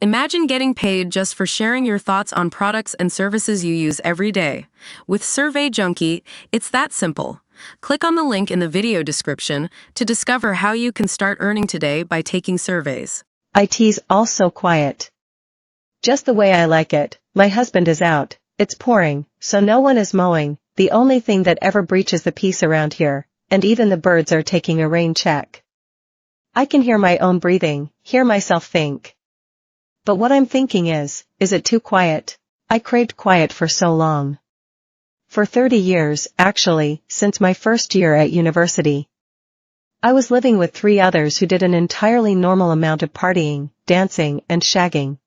Imagine getting paid just for sharing your thoughts on products and services you use every day. With Survey Junkie, it's that simple. Click on the link in the video description to discover how you can start earning today by taking surveys. IT's all so quiet. Just the way I like it. My husband is out. It's pouring, so no one is mowing, the only thing that ever breaches the peace around here, and even the birds are taking a rain check. I can hear my own breathing, hear myself think. But what I'm thinking is it too quiet? I craved quiet for so long. For 30 years, actually, since my first year at university. I was living with 3 others who did an entirely normal amount of partying, dancing, and shagging.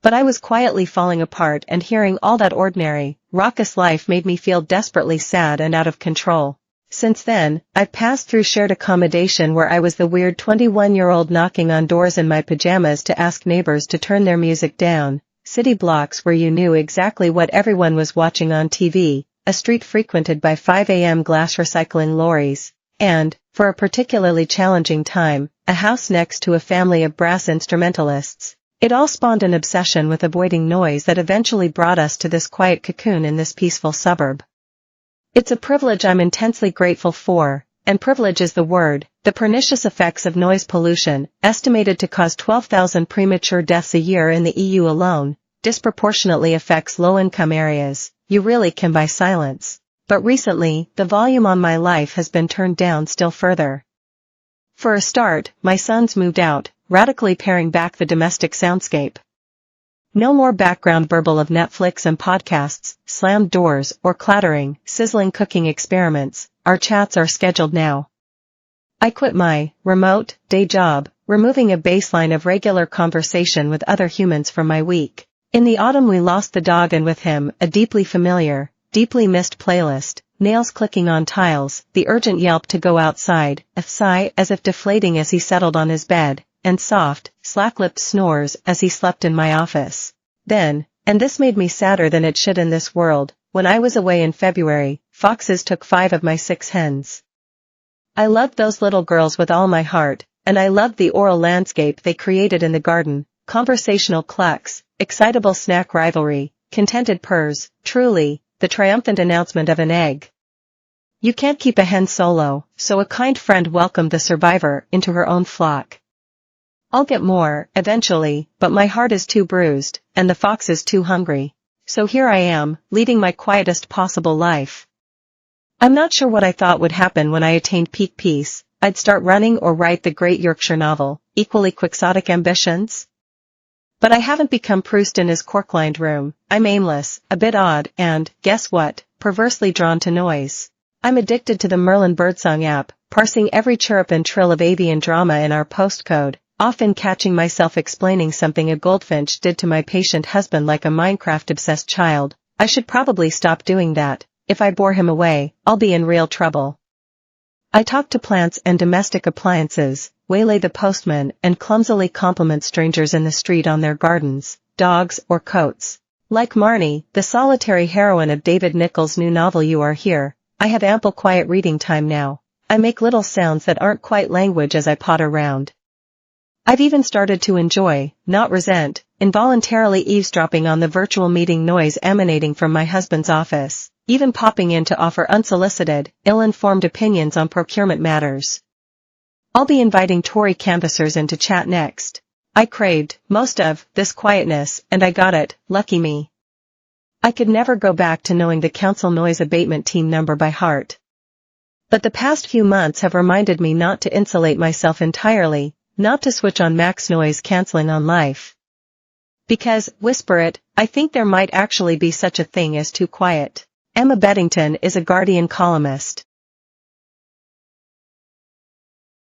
But I was quietly falling apart, and hearing all that ordinary, raucous life made me feel desperately sad and out of control. Since then, I've passed through shared accommodation where I was the weird 21-year-old knocking on doors in my pajamas to ask neighbors to turn their music down, city blocks where you knew exactly what everyone was watching on TV, a street frequented by 5 a.m. glass recycling lorries, and, for a particularly challenging time, a house next to a family of brass instrumentalists. It all spawned an obsession with avoiding noise that eventually brought us to this quiet cocoon in this peaceful suburb. It's a privilege I'm intensely grateful for, and privilege is the word. The pernicious effects of noise pollution, estimated to cause 12,000 premature deaths a year in the EU alone, disproportionately affects low-income areas. You really can buy silence. But recently, the volume on my life has been turned down still further. For a start, my sons moved out, radically paring back the domestic soundscape. No more background burble of Netflix and podcasts, slammed doors, or clattering, sizzling cooking experiments. Our chats are scheduled now. I quit my remote day job, removing a baseline of regular conversation with other humans from my week. In the autumn we lost the dog, and with him, a deeply familiar, deeply missed playlist, nails clicking on tiles, the urgent yelp to go outside, a sigh as if deflating as he settled on his bed, and soft, slack-lipped snores as he slept in my office. Then, and this made me sadder than it should in this world, when I was away in February, foxes took 5 of my 6 hens. I loved those little girls with all my heart, and I loved the oral landscape they created in the garden, conversational clucks, excitable snack rivalry, contented purrs, truly, the triumphant announcement of an egg. You can't keep a hen solo, so a kind friend welcomed the survivor into her own flock. I'll get more, eventually, but my heart is too bruised, and the fox is too hungry. So here I am, leading my quietest possible life. I'm not sure what I thought would happen when I attained peak peace. I'd start running or write the great Yorkshire novel, equally quixotic ambitions. But I haven't become Proust in his cork-lined room. I'm aimless, a bit odd, and, guess what, perversely drawn to noise. I'm addicted to the Merlin Birdsong app, parsing every chirp and trill of avian drama in our postcode, often catching myself explaining something a goldfinch did to my patient husband like a Minecraft-obsessed child. I should probably stop doing that. If I bore him away, I'll be in real trouble. I talk to plants and domestic appliances, waylay the postman, and clumsily compliment strangers in the street on their gardens, dogs, or coats. Like Marnie, the solitary heroine of David Nichols' new novel You Are Here, I have ample quiet reading time now. I make little sounds that aren't quite language as I potter round. I've even started to enjoy, not resent, involuntarily eavesdropping on the virtual meeting noise emanating from my husband's office, even popping in to offer unsolicited, ill-informed opinions on procurement matters. I'll be inviting Tory canvassers in to chat next. I craved most of this quietness, and I got it, lucky me. I could never go back to knowing the council noise abatement team number by heart. But the past few months have reminded me not to insulate myself entirely, not to switch on max noise cancelling on life. Because, whisper it, I think there might actually be such a thing as too quiet. Emma Beddington is a Guardian columnist.